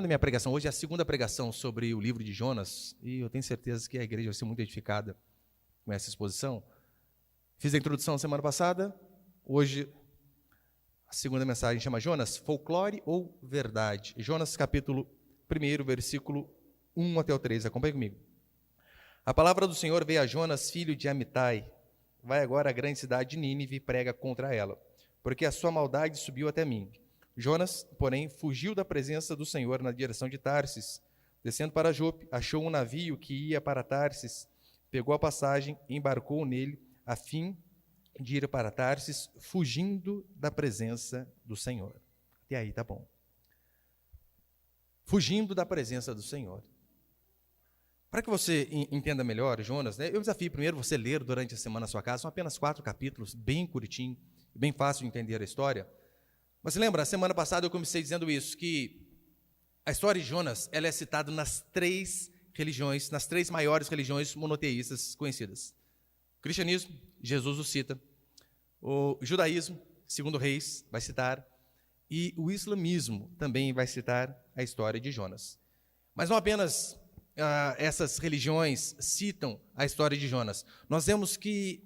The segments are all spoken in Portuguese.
a minha pregação hoje, é a segunda pregação sobre o livro de Jonas, e eu tenho certeza que a igreja vai ser muito edificada com essa exposição. Fiz a introdução semana passada, hoje a segunda mensagem chama Jonas, folclore ou verdade? Jonas capítulo 1, versículo 1 até o 3, acompanhe comigo. A palavra do Senhor veio a Jonas, filho de Amitai. Vai agora à grande cidade de Nínive e prega contra ela, porque a sua maldade subiu até mim. Jonas, porém, fugiu da presença do Senhor na direção de Tarsis. Descendo para Jope, achou um navio que ia para Tarsis, pegou a passagem, embarcou nele, a fim de ir para Tarsis, fugindo da presença do Senhor. E aí, tá bom. Fugindo da presença do Senhor. Para que você entenda melhor, Jonas, né, eu desafio primeiro você ler durante a semana na sua casa, são apenas 4 capítulos, bem curtinho, bem fácil de entender a história. Mas você lembra, a semana passada eu comecei dizendo isso, que a história de Jonas, ela é citada nas 3 religiões, nas 3 maiores religiões monoteístas conhecidas. O cristianismo, Jesus o cita. O judaísmo, segundo Reis, vai citar. E o islamismo também vai citar a história de Jonas. Mas não apenas essas religiões citam a história de Jonas. Nós vemos que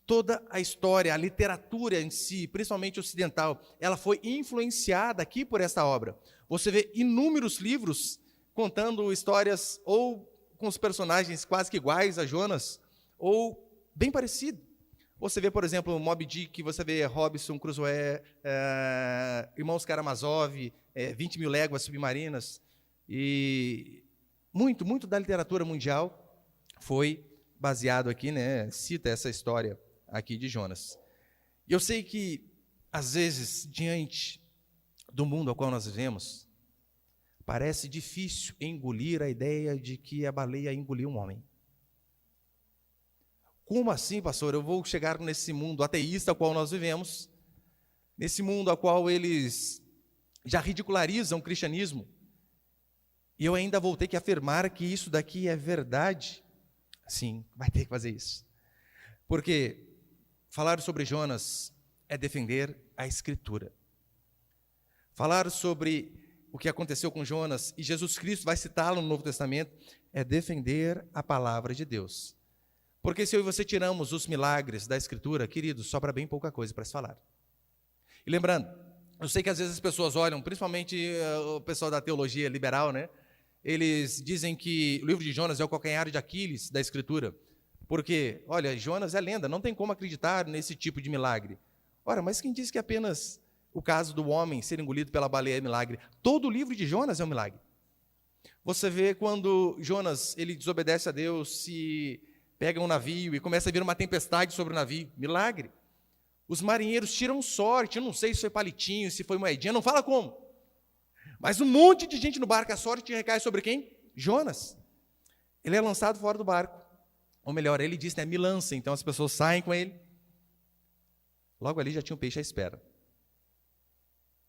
toda a história, a literatura em si, principalmente ocidental, ela foi influenciada aqui por esta obra. Você vê inúmeros livros contando histórias ou com os personagens quase que iguais a Jonas, ou bem parecido. Você vê, por exemplo, Moby Dick, você vê Robinson Crusoe, Irmãos Karamazov, 20 Mil Léguas Submarinas, e muito da literatura mundial foi baseado aqui, né, cita essa história aqui de Jonas. E eu sei que, às vezes, diante do mundo ao qual nós vivemos, parece difícil engolir a ideia de que a baleia engoliu um homem. Como assim, pastor? Eu vou chegar nesse mundo ateísta ao qual nós vivemos, nesse mundo ao qual eles já ridicularizam o cristianismo, e eu ainda vou ter que afirmar que isso daqui é verdade? Sim, vai ter que fazer isso. Porque falar sobre Jonas é defender a Escritura. Falar sobre o que aconteceu com Jonas, e Jesus Cristo vai citá-lo no Novo Testamento, é defender a palavra de Deus. Porque se eu e você tiramos os milagres da Escritura, queridos, sobra bem pouca coisa para se falar. E lembrando, eu sei que às vezes as pessoas olham, principalmente o pessoal da teologia liberal, né? Eles dizem que o livro de Jonas é o calcanhar de Aquiles da Escritura. Porque, olha, Jonas é lenda, não tem como acreditar nesse tipo de milagre. Ora, mas quem diz que apenas o caso do homem ser engolido pela baleia é milagre? Todo o livro de Jonas é um milagre. Você vê quando Jonas, ele desobedece a Deus, se pega um navio e começa a vir uma tempestade sobre o navio, milagre. Os marinheiros tiram sorte, eu não sei se foi palitinho, se foi moedinha, não fala como. Mas um monte de gente no barco, a sorte recai sobre quem? Jonas. Ele é lançado fora do barco. Ou melhor, ele diz, né, me lancem, então as pessoas saem com ele. Logo ali já tinha um peixe à espera.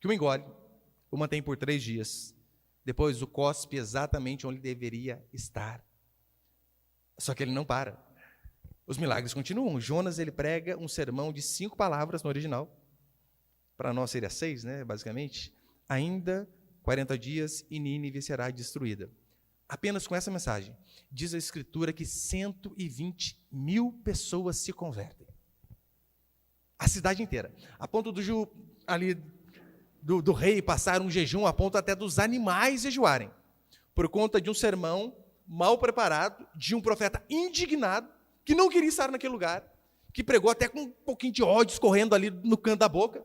Que o engole, o mantém por 3 dias. Depois o cospe exatamente onde deveria estar. Só que ele não para. Os milagres continuam. Jonas, ele prega um sermão de 5 palavras no original. Para nós seria 6, né, basicamente. Ainda 40 dias e Nínive será destruída. Apenas com essa mensagem, diz a Escritura que 120 mil pessoas se convertem. A cidade inteira. A ponto do rei passar um jejum, a ponto até dos animais jejuarem. Por conta de um sermão mal preparado, de um profeta indignado, que não queria estar naquele lugar, que pregou até com um pouquinho de ódio escorrendo ali no canto da boca.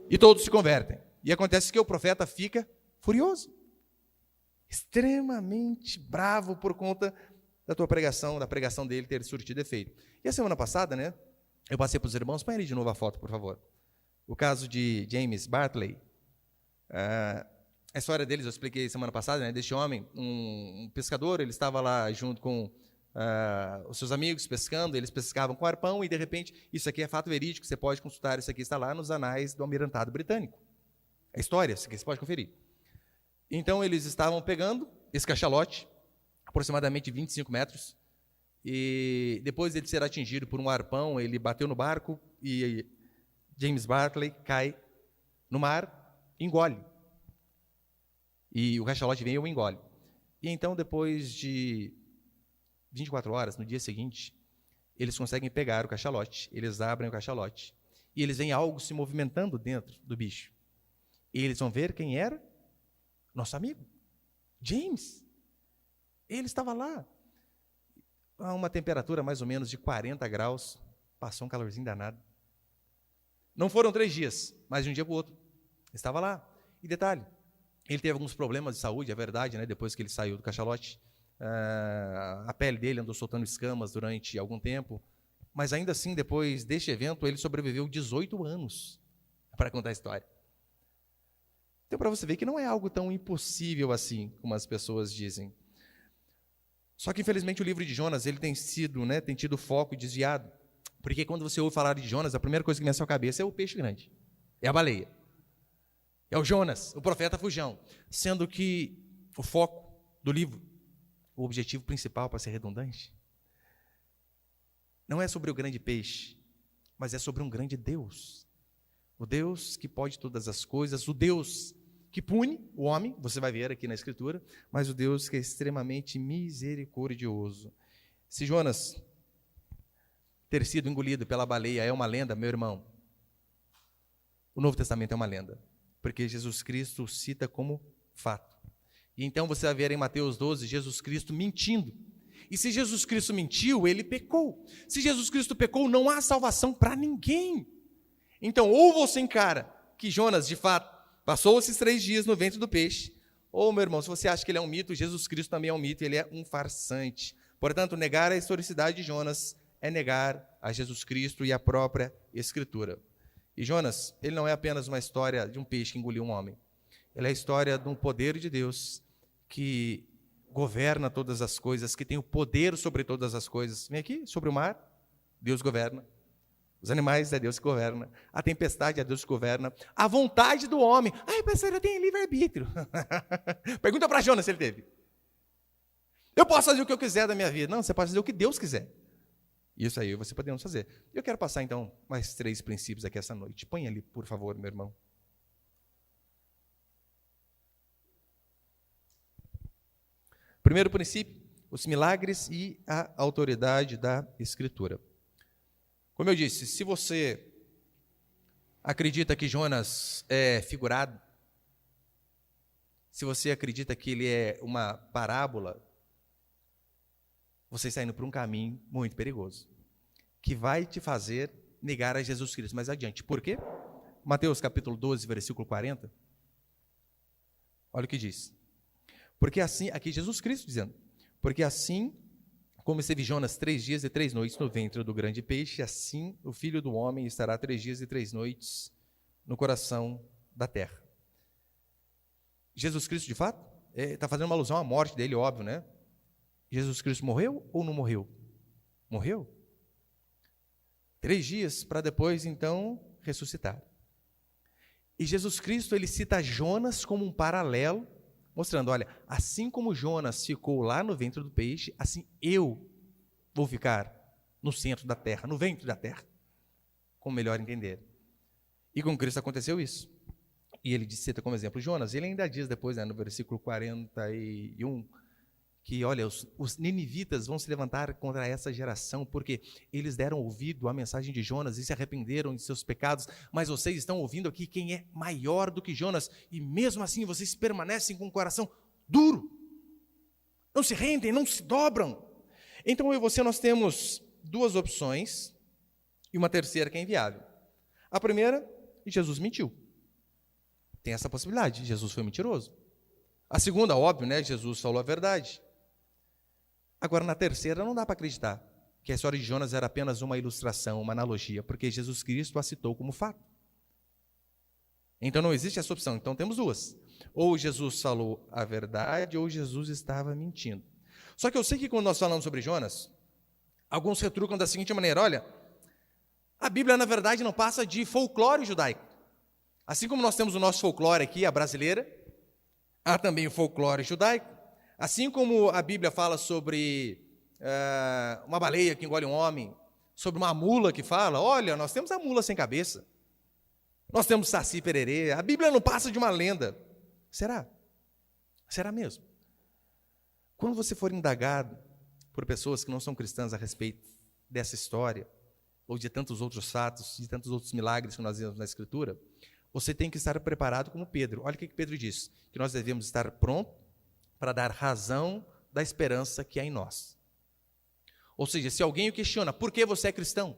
E todos se convertem. E acontece que o profeta fica furioso. Extremamente bravo por conta da tua pregação, da pregação dele ter surtido efeito. E a semana passada, né, eu passei para os irmãos, põe ali de novo a foto, por favor. O caso de James Bartley. A história deles eu expliquei semana passada, né, deste homem, um pescador, ele estava lá junto com os seus amigos pescando, eles pescavam com arpão e de repente, isso aqui é fato verídico, você pode consultar, isso aqui está lá nos anais do Almirantado Britânico. É história, isso aqui você pode conferir. Então eles estavam pegando esse cachalote, aproximadamente 25 metros, e depois de ele ser atingido por um arpão, ele bateu no barco e James Bartley cai no mar, engole. E o cachalote vem e o engole. E então, depois de 24 horas, no dia seguinte, eles conseguem pegar o cachalote, eles abrem o cachalote, e eles veem algo se movimentando dentro do bicho. E eles vão ver quem era? Nosso amigo, James. Ele estava lá, a uma temperatura mais ou menos de 40 graus, passou um calorzinho danado. Não foram 3 dias, mas de um dia para o outro, estava lá. E detalhe, ele teve alguns problemas de saúde, é verdade, né? Depois que ele saiu do cachalote, a pele dele andou soltando escamas durante algum tempo, mas ainda assim, depois deste evento, ele sobreviveu 18 anos para contar a história. Então, para você ver que não é algo tão impossível assim, como as pessoas dizem. Só que, infelizmente, o livro de Jonas, ele tem tido foco desviado, porque quando você ouve falar de Jonas, a primeira coisa que vem à sua cabeça é o peixe grande, é a baleia, é o Jonas, o profeta fujão, sendo que o foco do livro, o objetivo principal, para ser redundante, não é sobre o grande peixe, mas é sobre um grande Deus. O Deus que pode todas as coisas, o Deus que pune o homem, você vai ver aqui na Escritura, mas o Deus que é extremamente misericordioso. Se Jonas ter sido engolido pela baleia é uma lenda, meu irmão, o Novo Testamento é uma lenda, porque Jesus Cristo cita como fato. E então você vai ver em Mateus 12, Jesus Cristo mentindo. E se Jesus Cristo mentiu, ele pecou. Se Jesus Cristo pecou, não há salvação para ninguém. Então, ou você encara que Jonas, de fato, passou esses 3 dias no ventre do peixe, ou, meu irmão, se você acha que ele é um mito, Jesus Cristo também é um mito, ele é um farsante. Portanto, negar a historicidade de Jonas é negar a Jesus Cristo e a própria Escritura. E Jonas, ele não é apenas uma história de um peixe que engoliu um homem. Ele é a história de um poder de Deus que governa todas as coisas, que tem o poder sobre todas as coisas. Vem aqui, sobre o mar, Deus governa. Os animais é Deus que governa. A tempestade é Deus que governa. A vontade do homem. Ai, pastor, eu tenho livre-arbítrio. Pergunta para Jonas se ele teve. Eu posso fazer o que eu quiser da minha vida. Não, você pode fazer o que Deus quiser. Isso aí você podemos fazer. Eu quero passar, então, mais 3 princípios aqui essa noite. Põe ali, por favor, meu irmão. Primeiro princípio, os milagres e a autoridade da Escritura. Como eu disse, se você acredita que Jonas é figurado, se você acredita que ele é uma parábola, você está indo por um caminho muito perigoso, que vai te fazer negar a Jesus Cristo mais adiante. Por quê? Mateus capítulo 12, versículo 40. Olha o que diz. Porque assim, aqui Jesus Cristo dizendo, porque assim como esteve Jonas 3 dias e 3 noites no ventre do grande peixe, assim o Filho do Homem estará 3 dias e 3 noites no coração da terra. Jesus Cristo, de fato, está fazendo uma alusão à morte dele, óbvio, né? Jesus Cristo morreu ou não morreu? Morreu. 3 dias para depois, então, ressuscitar. E Jesus Cristo, ele cita Jonas como um paralelo, mostrando, olha, assim como Jonas ficou lá no ventre do peixe, assim eu vou ficar no centro da terra, no ventre da terra, como melhor entender. E com Cristo aconteceu isso. E ele cita como exemplo Jonas. Ele ainda diz depois, no versículo 41, que, olha, os ninivitas vão se levantar contra essa geração, porque eles deram ouvido à mensagem de Jonas e se arrependeram de seus pecados, mas vocês estão ouvindo aqui quem é maior do que Jonas, e mesmo assim vocês permanecem com o coração duro, não se rendem, não se dobram. Então eu e você, nós temos 2 opções, e uma terceira que é inviável. A primeira, Jesus mentiu. Tem essa possibilidade, Jesus foi mentiroso. A segunda, óbvio, né? Jesus falou a verdade. Agora, na terceira, não dá para acreditar que a história de Jonas era apenas uma ilustração, uma analogia, porque Jesus Cristo a citou como fato. Então, não existe essa opção. Então, temos 2. Ou Jesus falou a verdade, ou Jesus estava mentindo. Só que eu sei que quando nós falamos sobre Jonas, alguns retrucam da seguinte maneira, olha, a Bíblia, na verdade, não passa de folclore judaico. Assim como nós temos o nosso folclore aqui, a brasileira, há também o folclore judaico. Assim como a Bíblia fala sobre uma baleia que engole um homem, sobre uma mula que fala, olha, nós temos a mula sem cabeça, nós temos Saci Pererê, a Bíblia não passa de uma lenda. Será? Será mesmo? Quando você for indagado por pessoas que não são cristãs a respeito dessa história, ou de tantos outros fatos, de tantos outros milagres que nós vemos na Escritura, você tem que estar preparado como Pedro. Olha o que Pedro diz, que nós devemos estar prontos para dar razão da esperança que há em nós. Ou seja, se alguém o questiona, por que você é cristão?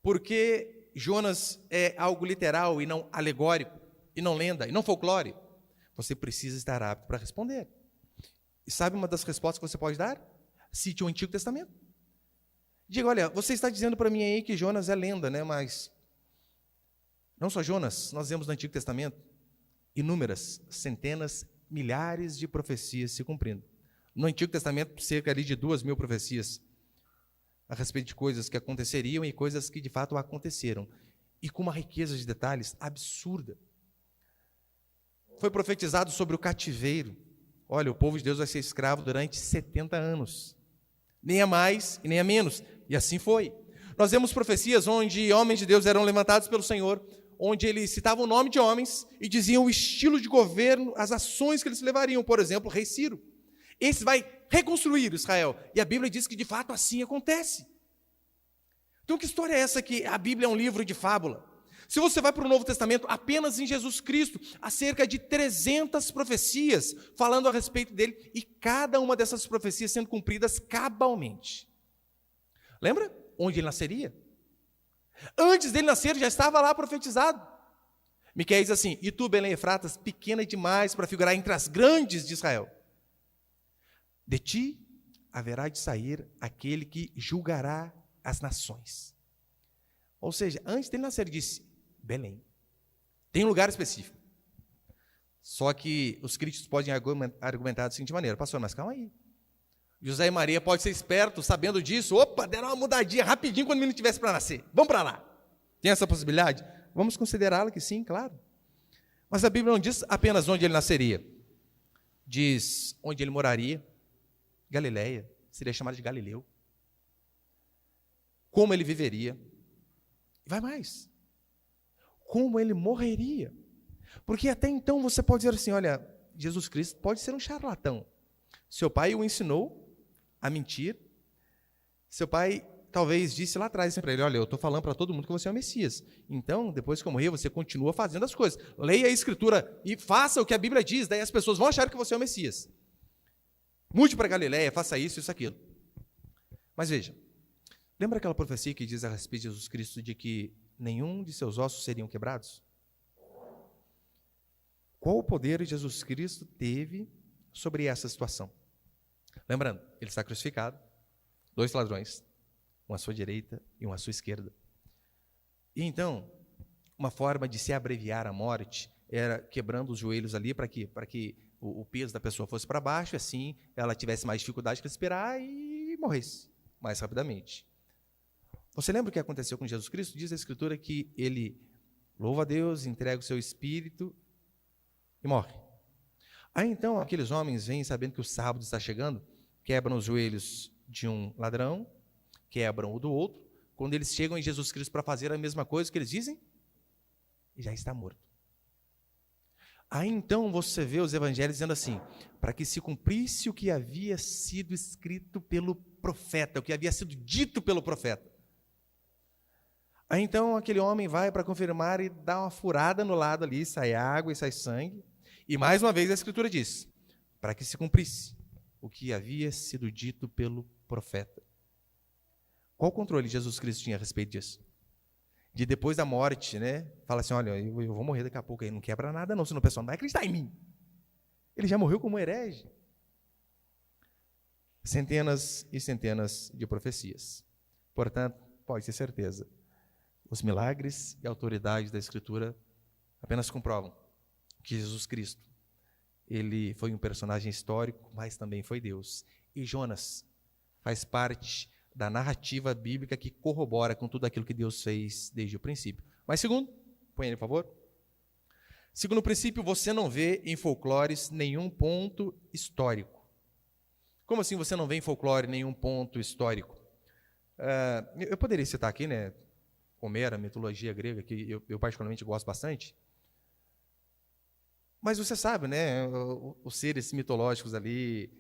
Por que Jonas é algo literal e não alegórico, e não lenda, e não folclore? Você precisa estar apto para responder. E sabe uma das respostas que você pode dar? Cite o Antigo Testamento. Diga, olha, você está dizendo para mim aí que Jonas é lenda, né? Mas não só Jonas, nós vemos no Antigo Testamento inúmeras, centenas, milhares de profecias se cumprindo. No Antigo Testamento, cerca ali de 2.000 profecias a respeito de coisas que aconteceriam e coisas que de fato aconteceram. E com uma riqueza de detalhes absurda. Foi profetizado sobre o cativeiro. Olha, o povo de Deus vai ser escravo durante 70 anos. Nem a mais e nem a menos. E assim foi. Nós vemos profecias onde homens de Deus eram levantados pelo Senhor, onde eles citavam o nome de homens e diziam o estilo de governo, as ações que eles levariam. Por exemplo, o rei Ciro. Esse vai reconstruir Israel. E a Bíblia diz que de fato assim acontece. Então que história é essa que a Bíblia é um livro de fábula? Se você vai para o Novo Testamento, apenas em Jesus Cristo, há cerca de 300 profecias falando a respeito dele, e cada uma dessas profecias sendo cumpridas cabalmente. Lembra onde ele nasceria? Antes dele nascer, já estava lá profetizado. Miqueias diz assim, e tu, Belém Efratas, pequena demais para figurar entre as grandes de Israel. De ti haverá de sair aquele que julgará as nações. Ou seja, antes dele nascer, ele disse, Belém. Tem um lugar específico. Só que os críticos podem argumentar da seguinte maneira, pastor, mas calma aí. José e Maria podem ser espertos, sabendo disso, opa, deram uma mudadinha rapidinho quando o menino tivesse para nascer. Vamos para lá. Tem essa possibilidade? Vamos considerá-la que sim, claro. Mas a Bíblia não diz apenas onde ele nasceria. Diz onde ele moraria. Galileia, seria chamado de Galileu. Como ele viveria. Vai mais. Como ele morreria. Porque até então você pode dizer assim, olha, Jesus Cristo pode ser um charlatão. Seu pai o ensinou a mentir. Seu pai talvez disse lá atrás para ele, olha, eu estou falando para todo mundo que você é o Messias. Então, depois que eu morrer, você continua fazendo as coisas. Leia a Escritura e faça o que a Bíblia diz, daí as pessoas vão achar que você é o Messias. Mude para Galileia, faça isso, isso, aquilo. Mas veja, lembra aquela profecia que diz a respeito de Jesus Cristo de que nenhum de seus ossos seriam quebrados? Qual o poder Jesus Cristo teve sobre essa situação? Lembrando, ele está crucificado, 2 ladrões, um à sua direita e um à sua esquerda. E então, uma forma de se abreviar a morte era quebrando os joelhos ali para que o peso da pessoa fosse para baixo, assim ela tivesse mais dificuldade de respirar e morresse mais rapidamente. Você lembra o que aconteceu com Jesus Cristo? Diz a Escritura que ele louva a Deus, entrega o seu espírito e morre. Aí então aqueles homens vêm sabendo que o sábado está chegando, quebram os joelhos de um ladrão, quebram o do outro. Quando eles chegam em Jesus Cristo para fazer a mesma coisa, o que eles dizem? Já está morto. Aí então você vê os evangelhos dizendo assim, para que se cumprisse o que havia sido escrito pelo profeta, o que havia sido dito pelo profeta. Aí então aquele homem vai para confirmar e dá uma furada no lado ali, sai água e sai sangue. E mais uma vez a Escritura diz, para que se cumprisse o que havia sido dito pelo profeta. Qual o controle Jesus Cristo tinha a respeito disso? De depois da morte, né? Fala assim, olha, eu vou morrer daqui a pouco aí, não quebra nada não, senão o pessoal não vai acreditar em mim. Ele já morreu como herege. Centenas e centenas de profecias. Portanto, pode ter certeza, os milagres e a autoridade da Escritura apenas comprovam que Jesus Cristo, ele foi um personagem histórico, mas também foi Deus. E Jonas faz parte da narrativa bíblica que corrobora com tudo aquilo que Deus fez desde o princípio. Mas segundo, põe aí, por favor. Segundo princípio, você não vê em folclores nenhum ponto histórico. Como assim você não vê em folclore nenhum ponto histórico? Eu poderia citar aqui, né, Homero, a mitologia grega, que eu particularmente gosto bastante. Mas você sabe, né, os seres mitológicos ali,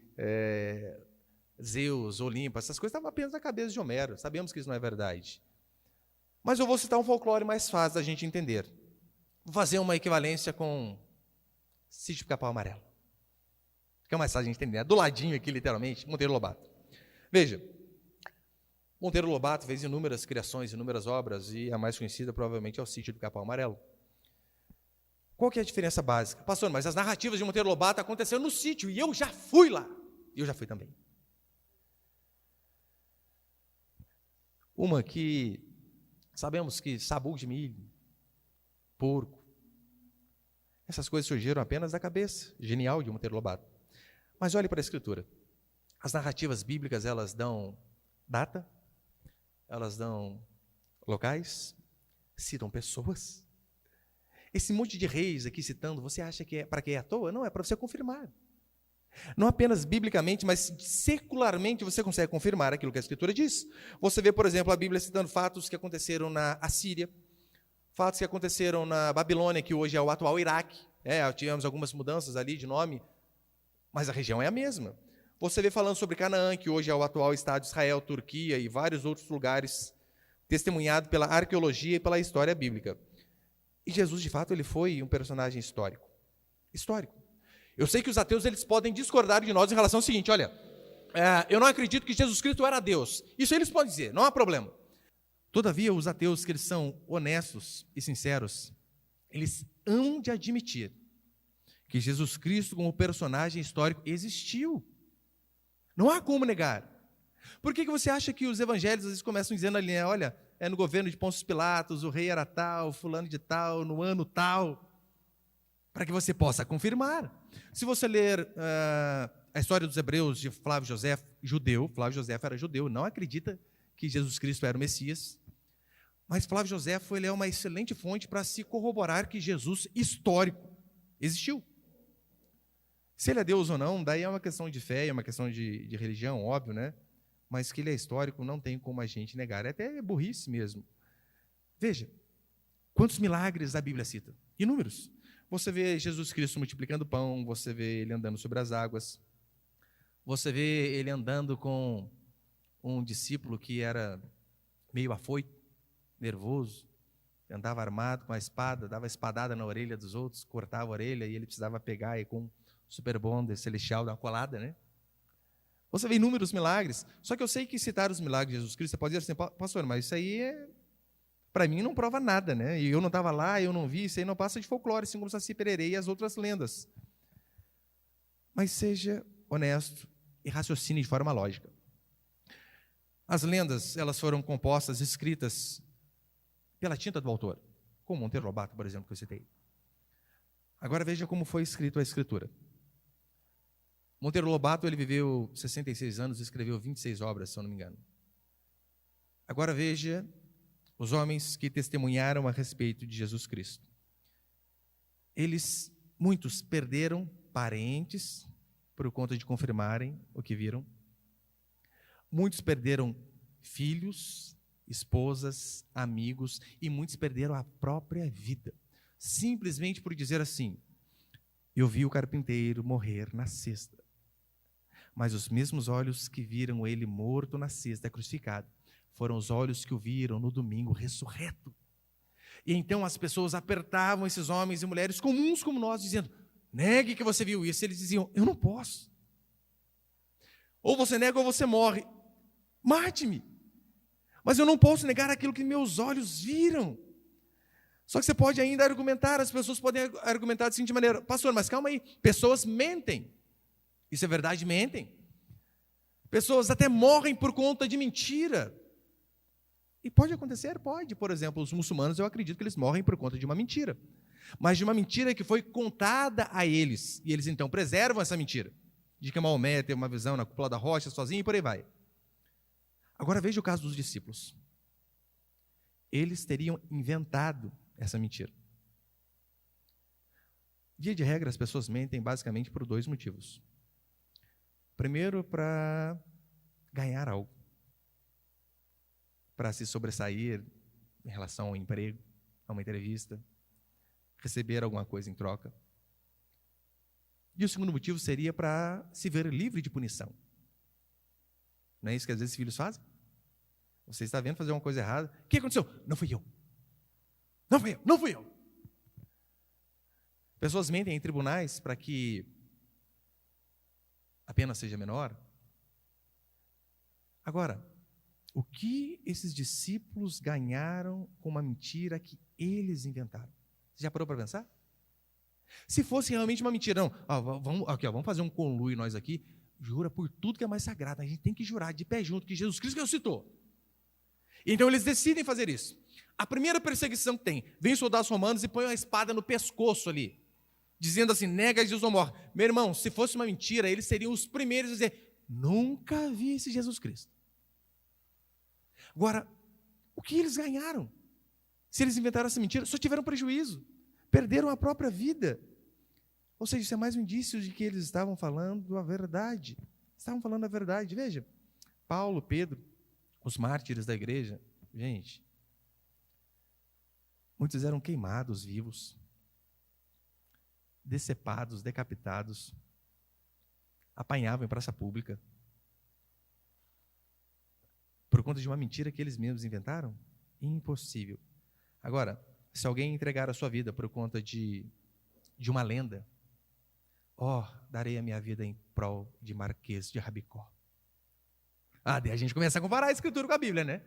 Zeus, Olimpo, essas coisas estavam apenas na cabeça de Homero. Sabemos que isso não é verdade. Mas eu vou citar um folclore mais fácil da gente entender. Vou fazer uma equivalência com Sítio Pica-Pau Amarelo. Fica mais fácil de entender. É do ladinho aqui, literalmente, Monteiro Lobato. Veja, Monteiro Lobato fez inúmeras criações, inúmeras obras, e a mais conhecida provavelmente é o Sítio do Pica-Pau Amarelo. Qual que é a diferença básica? Pastor, mas as narrativas de Monteiro Lobato aconteceram no sítio, e eu já fui lá. E eu já fui também. Uma que sabemos que sabugo de milho, porco, essas coisas surgiram apenas da cabeça genial de Monteiro Lobato. Mas olhe para a Escritura. As narrativas bíblicas, elas dão data, elas dão locais, citam pessoas. Esse monte de reis aqui citando, você acha que é para que é à toa? Não, é para você confirmar. Não apenas biblicamente, mas secularmente você consegue confirmar aquilo que a Escritura diz. Você vê, por exemplo, a Bíblia citando fatos que aconteceram na Assíria, fatos que aconteceram na Babilônia, que hoje é o atual Iraque. Tivemos algumas mudanças ali de nome, mas a região é a mesma. Você vê falando sobre Canaã, que hoje é o atual Estado de Israel, Turquia e vários outros lugares, testemunhado pela arqueologia e pela história bíblica. E Jesus, de fato, ele foi um personagem histórico. Histórico. Eu sei que os ateus eles podem discordar de nós em relação ao seguinte, olha, eu não acredito que Jesus Cristo era Deus. Isso eles podem dizer, não há problema. Todavia, os ateus, que eles são honestos e sinceros, eles hão de admitir que Jesus Cristo, como personagem histórico, existiu. Não há como negar. Por que você acha que os evangelhos às vezes começam dizendo ali, né, olha, no governo de Pôncio Pilatos, o rei era tal, fulano de tal, no ano tal, para que você possa confirmar. Se você ler a história dos hebreus de Flávio José, judeu, Flávio José era judeu, não acredita que Jesus Cristo era o Messias, mas Flávio José ele é uma excelente fonte para se corroborar que Jesus histórico existiu. Se ele é Deus ou não, daí é uma questão de fé, é uma questão de religião, óbvio, né? Mas que ele é histórico, não tem como a gente negar. É até burrice mesmo. Veja, quantos milagres a Bíblia cita? Inúmeros. Você vê Jesus Cristo multiplicando pão, você vê ele andando sobre as águas, você vê ele andando com um discípulo que era meio afoito, nervoso, andava armado com a espada, dava espadada na orelha dos outros, cortava a orelha e ele precisava pegar e com super bonder celestial dar uma colada, né? Você vê inúmeros milagres, só que eu sei que citar os milagres de Jesus Cristo, você pode dizer assim, pastor, mas isso aí para mim não prova nada, né? E eu não estava lá, eu não vi, isso aí não passa de folclore, assim como Saci Pererê e as outras lendas. Mas seja honesto e raciocine de forma lógica. As lendas, elas foram compostas, escritas pela tinta do autor, como Monteiro Lobato, por exemplo, que eu citei. Agora veja como foi escrito a Escritura. Monteiro Lobato, ele viveu 66 anos e escreveu 26 obras, se eu não me engano. Agora veja os homens que testemunharam a respeito de Jesus Cristo. Muitos perderam parentes por conta de confirmarem o que viram. Muitos perderam filhos, esposas, amigos, e muitos perderam a própria vida, simplesmente por dizer assim, eu vi o carpinteiro morrer na cesta. Mas os mesmos olhos que viram ele morto na cesta, crucificado, foram os olhos que o viram no domingo ressurreto. E então as pessoas apertavam esses homens e mulheres comuns como nós, dizendo, negue que você viu isso. Eles diziam, eu não posso. Ou você nega ou você morre. Mate-me. Mas eu não posso negar aquilo que meus olhos viram. Só que você pode ainda argumentar, as pessoas podem argumentar da seguinte maneira, pastor, mas calma aí, pessoas mentem. Isso é verdade, mentem. Pessoas até morrem por conta de mentira. E pode acontecer? Pode. Por exemplo, os muçulmanos, eu acredito que eles morrem por conta de uma mentira. Mas de uma mentira que foi contada a eles. E eles então preservam essa mentira. De que Maomé teve uma visão na cúpula da rocha, sozinho e por aí vai. Agora veja o caso dos discípulos. Eles teriam inventado essa mentira. Via de regra, as pessoas mentem basicamente por dois motivos. Primeiro, para ganhar algo. Para se sobressair em relação ao emprego, a uma entrevista, receber alguma coisa em troca. E o segundo motivo seria para se ver livre de punição. Não é isso que às vezes filhos fazem? Você está vendo fazer uma coisa errada. O que aconteceu? Não fui eu. Não fui eu. Não fui eu. Pessoas mentem em tribunais para que a pena seja menor. Agora, o que esses discípulos ganharam com uma mentira que eles inventaram? Você já parou para pensar? Se fosse realmente uma mentira, não, vamos fazer um conluio nós aqui, jura por tudo que é mais sagrado, a gente tem que jurar de pé junto que Jesus Cristo ressuscitou. Então eles decidem fazer isso. A primeira perseguição que tem, vem os soldados romanos e põem uma espada no pescoço ali, dizendo assim, nega Jesus ou morre. Meu irmão, se fosse uma mentira, eles seriam os primeiros a dizer, nunca vi esse Jesus Cristo. Agora, o que eles ganharam? Se eles inventaram essa mentira, só tiveram prejuízo. Perderam a própria vida. Ou seja, isso é mais um indício de que eles estavam falando a verdade. Estavam falando a verdade. Veja, Paulo, Pedro, os mártires da igreja, gente, muitos eram queimados vivos, decepados, decapitados, apanhavam em praça pública, por conta de uma mentira que eles mesmos inventaram? Impossível. Agora, se alguém entregar a sua vida por conta de uma lenda, darei a minha vida em prol de Marquês de Rabicó. Daí a gente começa a comparar a Escritura com a Bíblia, né?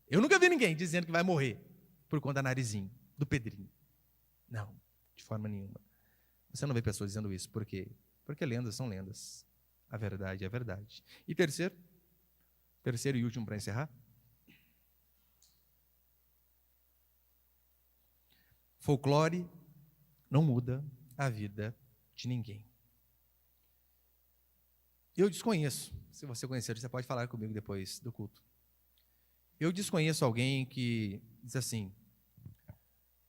Eu nunca vi ninguém dizendo que vai morrer por conta da Narizinho, do Pedrinho. Não, de forma nenhuma. Você não vê pessoas dizendo isso. Por quê? Porque lendas são lendas. A verdade é a verdade. E terceiro e último para encerrar. Folclore não muda a vida de ninguém. Eu desconheço, se você conhecer, você pode falar comigo depois do culto. Eu desconheço alguém que diz assim,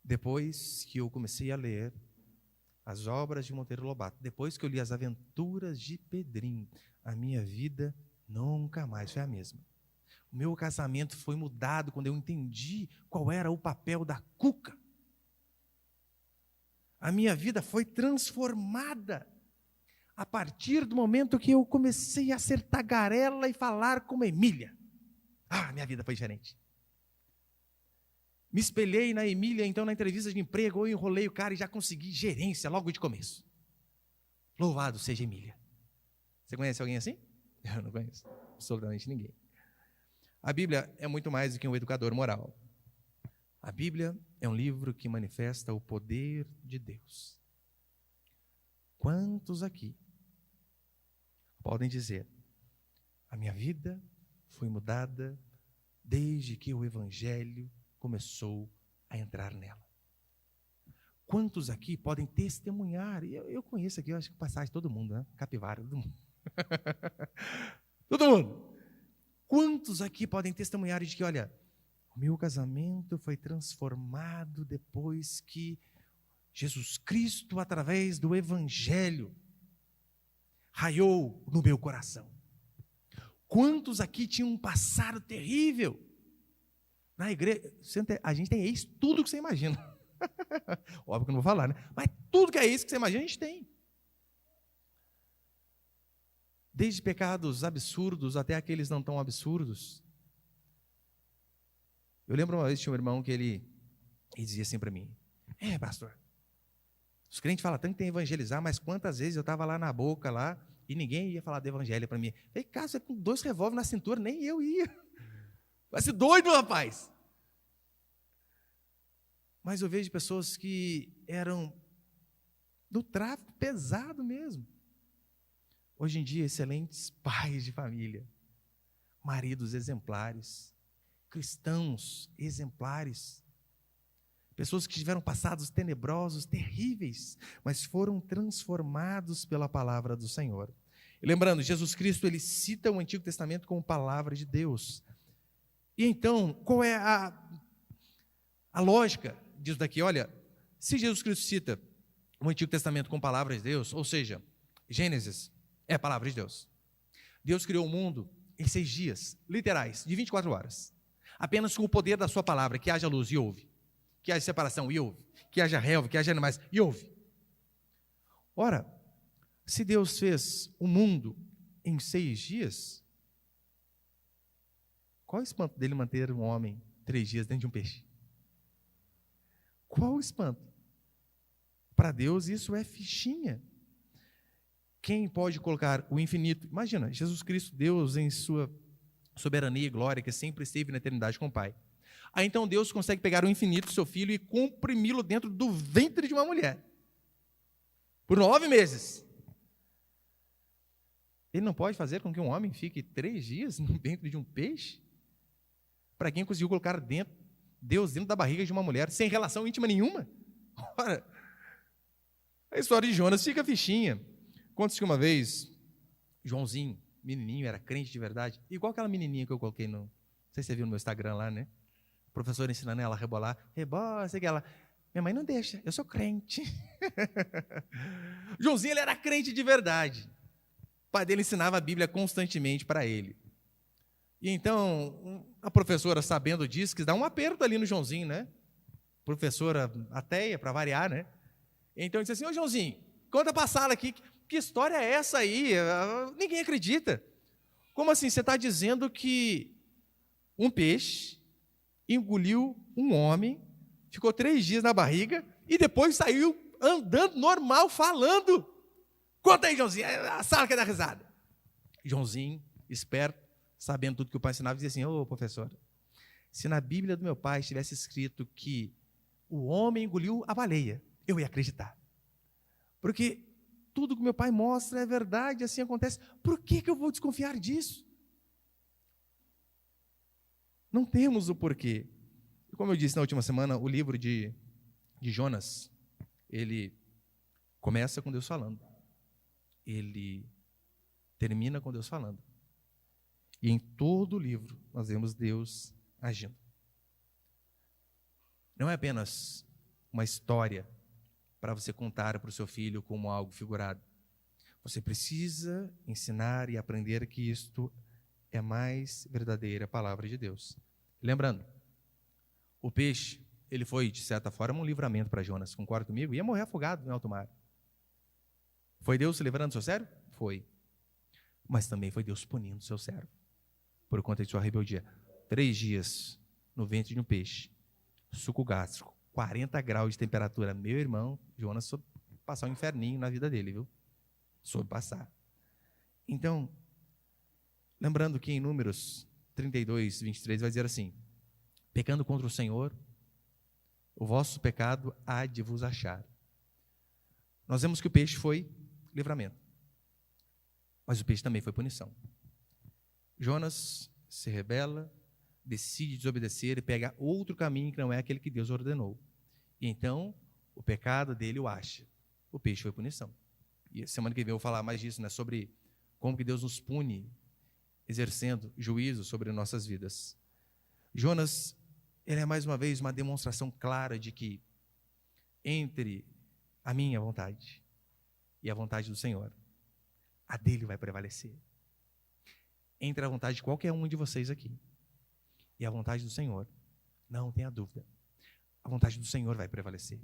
depois que eu comecei a ler as obras de Monteiro Lobato, depois que eu li as aventuras de Pedrinho, a minha vida nunca mais foi a mesma. O meu casamento foi mudado quando eu entendi qual era o papel da Cuca. A minha vida foi transformada a partir do momento que eu comecei a ser tagarela e falar como Emília. Minha vida foi diferente. Me espelhei na Emília, então, na entrevista de emprego, eu enrolei o cara e já consegui gerência logo de começo. Louvado seja Emília. Você conhece alguém assim? Eu não conheço absolutamente ninguém. A Bíblia é muito mais do que um educador moral. A Bíblia é um livro que manifesta o poder de Deus. Quantos aqui podem dizer, a minha vida foi mudada desde que o Evangelho começou a entrar nela? Quantos aqui podem testemunhar? Eu conheço aqui, eu acho que passagem todo mundo, né? Capivara, todo mundo. Todo mundo. Quantos aqui podem testemunhar de que, olha, o meu casamento foi transformado depois que Jesus Cristo, através do Evangelho, raiou no meu coração? Quantos aqui tinham um passado terrível? Na igreja, a gente tem ex tudo que você imagina. Óbvio que eu não vou falar, né? Mas tudo que é isso que você imagina, a gente tem. Desde pecados absurdos até aqueles não tão absurdos. Eu lembro uma vez, tinha um irmão que ele dizia assim para mim, pastor, os crentes falam tanto que tem que evangelizar, mas quantas vezes eu estava lá na boca, lá, e ninguém ia falar do evangelho para mim. Falei, cara, você com 2 revólveres na cintura, nem eu ia. Vai ser doido, rapaz. Mas eu vejo pessoas que eram do tráfico pesado mesmo. Hoje em dia, excelentes pais de família, maridos exemplares, cristãos exemplares, pessoas que tiveram passados tenebrosos, terríveis, mas foram transformados pela palavra do Senhor. E lembrando, Jesus Cristo, ele cita o Antigo Testamento como palavra de Deus. E então, qual é a lógica disso daqui? Olha, se Jesus Cristo cita o Antigo Testamento como palavra de Deus, ou seja, Gênesis é a palavra de Deus. Deus criou o mundo em 6 dias, literais, de 24 horas. Apenas com o poder da sua palavra, que haja luz, e houve. Que haja separação, e houve. Que haja relva, que haja animais, e houve. Ora, Se Deus fez o mundo em 6 dias, qual o espanto dele manter um homem 3 dias dentro de um peixe? Qual o espanto? Para Deus isso é fichinha. Quem pode colocar o infinito? Imagina, Jesus Cristo, Deus em sua soberania e glória, que sempre esteve na eternidade com o Pai. Aí então Deus consegue pegar o infinito, seu filho, e comprimi-lo dentro do ventre de uma mulher. Por 9 meses. Ele não pode fazer com que um homem fique 3 dias no ventre de um peixe? Para quem conseguiu colocar Deus dentro da barriga de uma mulher, sem relação íntima nenhuma? Ora, a história de Jonas fica fichinha. Conta-se que uma vez, Joãozinho, menininho, era crente de verdade, igual aquela menininha que eu coloquei não sei se você viu no meu Instagram lá, né? O professor ensinando ela a rebolar, rebola, sei que ela, minha mãe não deixa, eu sou crente. Joãozinho, ele era crente de verdade. O pai dele ensinava a Bíblia constantemente para ele. E então, a professora, sabendo disso, quis dar um aperto ali no Joãozinho, né? Professora ateia, para variar, né? Então, disse assim, ô Joãozinho, conta para a sala aqui, que história é essa aí? Ninguém acredita. Como assim? Você está dizendo que um peixe engoliu um homem, ficou 3 dias na barriga e depois saiu andando normal, falando. Conta aí, Joãozinho, a sala quer dar risada. Joãozinho, esperto, sabendo tudo que o pai ensinava, dizia assim, ô professora, se na Bíblia do meu pai estivesse escrito que o homem engoliu a baleia, eu ia acreditar. Porque tudo que meu pai mostra é verdade, assim acontece. Por que eu vou desconfiar disso? Não temos o porquê. Como eu disse na última semana, o livro de Jonas, ele começa com Deus falando. Ele termina com Deus falando. E em todo o livro nós vemos Deus agindo. Não é apenas uma história para você contar para o seu filho como algo figurado. Você precisa ensinar e aprender que isto é a mais verdadeira palavra de Deus. Lembrando, o peixe, ele foi, de certa forma, um livramento para Jonas, concorda comigo? Ia morrer afogado no alto mar. Foi Deus se livrando do seu servo? Foi. Mas também foi Deus punindo o seu servo, por conta de sua rebeldia. 3 dias no ventre de um peixe, suco gástrico, 40 graus de temperatura. Meu irmão, Jonas soube passar um inferninho na vida dele, viu? Soube passar. Então, lembrando que em Números 32, 23, vai dizer assim, pecando contra o Senhor, o vosso pecado há de vos achar. Nós vemos que o peixe foi livramento, mas o peixe também foi punição. Jonas se rebela, decide desobedecer e pega outro caminho que não é aquele que Deus ordenou. E então, o pecado dele o acha. O peixe foi punição. E semana que vem eu vou falar mais disso, né, sobre como que Deus nos pune, exercendo juízo sobre nossas vidas. Jonas, ele é mais uma vez uma demonstração clara de que entre a minha vontade e a vontade do Senhor, a dele vai prevalecer. Entre a vontade de qualquer um de vocês aqui e a vontade do Senhor, não tenha dúvida, a vontade do Senhor vai prevalecer.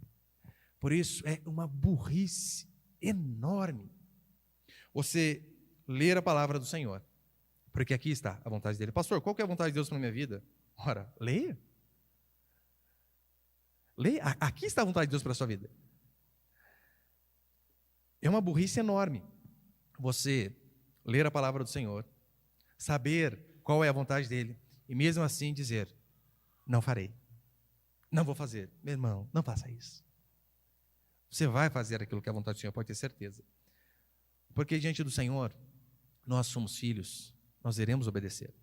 Por isso, é uma burrice enorme você ler a palavra do Senhor, porque aqui está a vontade dele. Pastor, qual que é a vontade de Deus para a minha vida? Ora, leia. Leia, aqui está a vontade de Deus para a sua vida. É uma burrice enorme você ler a palavra do Senhor, saber qual é a vontade dele, e mesmo assim dizer, não farei, não vou fazer. Meu irmão, não faça isso. Você vai fazer aquilo que é a vontade do Senhor, pode ter certeza. Porque diante do Senhor, nós somos filhos, nós iremos obedecer.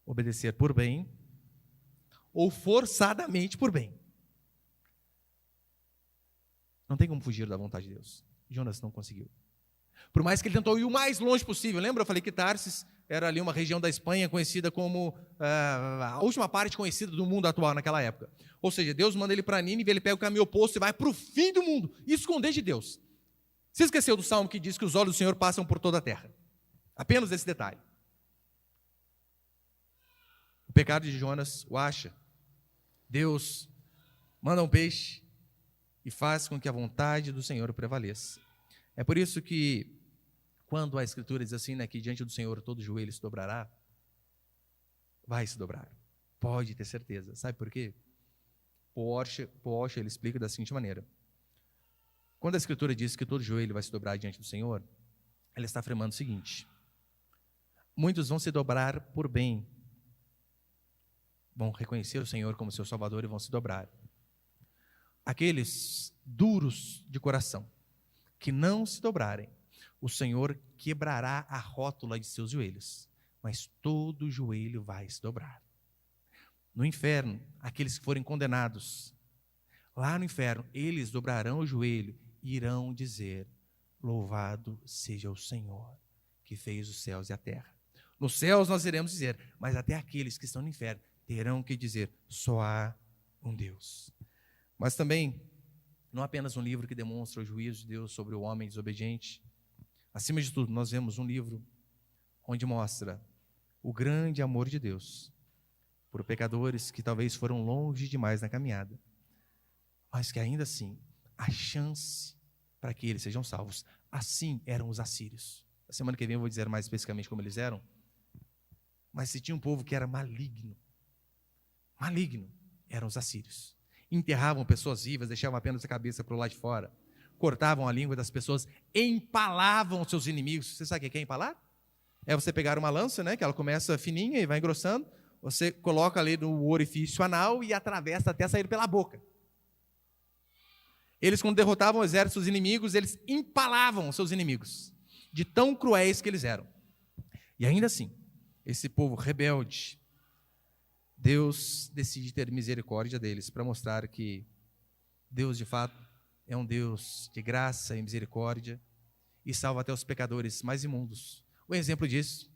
Obedecer por bem, ou forçadamente por bem. Não tem como fugir da vontade de Deus. Jonas não conseguiu. Por mais que ele tentou ir o mais longe possível. Lembra? Eu falei que Tarsis era ali uma região da Espanha conhecida como a última parte conhecida do mundo atual naquela época. Ou seja, Deus manda ele para Nínive, ele pega o caminho oposto e vai para o fim do mundo, e esconder de Deus. Você esqueceu do salmo que diz que os olhos do Senhor passam por toda a terra? Apenas esse detalhe. O pecado de Jonas o acha. Deus manda um peixe e faz com que a vontade do Senhor prevaleça. É por isso que, quando a Escritura diz assim, né, que diante do Senhor todo joelho se dobrará, vai se dobrar. Pode ter certeza. Sabe por quê? Porsche ele explica da seguinte maneira. Quando a Escritura diz que todo joelho vai se dobrar diante do Senhor, ela está afirmando o seguinte: muitos vão se dobrar por bem, vão reconhecer o Senhor como seu Salvador e vão se dobrar. Aqueles duros de coração, que não se dobrarem, o Senhor quebrará a rótula de seus joelhos, mas todo joelho vai se dobrar. No inferno, aqueles que forem condenados, lá no inferno, eles dobrarão o joelho e irão dizer: louvado seja o Senhor, que fez os céus e a terra. Nos céus nós iremos dizer, mas até aqueles que estão no inferno terão que dizer: só há um Deus. Mas também, não apenas um livro que demonstra o juízo de Deus sobre o homem desobediente. Acima de tudo, nós vemos um livro onde mostra o grande amor de Deus por pecadores que talvez foram longe demais na caminhada, mas que ainda assim, há chance para que eles sejam salvos. Assim eram os assírios. Na semana que vem eu vou dizer mais especificamente como eles eram, mas se tinha um povo que era maligno, eram os assírios. Enterravam pessoas vivas, deixavam apenas a cabeça para o lado de fora, cortavam a língua das pessoas, empalavam os seus inimigos. Você sabe o que é empalar? É você pegar uma lança, né, que ela começa fininha e vai engrossando, você coloca ali no orifício anal e atravessa até sair pela boca. Eles, quando derrotavam o exército dos inimigos, eles empalavam os seus inimigos, de tão cruéis que eles eram. E ainda assim, esse povo rebelde, Deus decide ter misericórdia deles, para mostrar que Deus, de fato, é um Deus de graça e misericórdia, e salva até os pecadores mais imundos. O exemplo disso,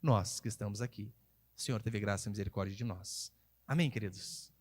nós que estamos aqui. O Senhor teve graça e misericórdia de nós. Amém, queridos?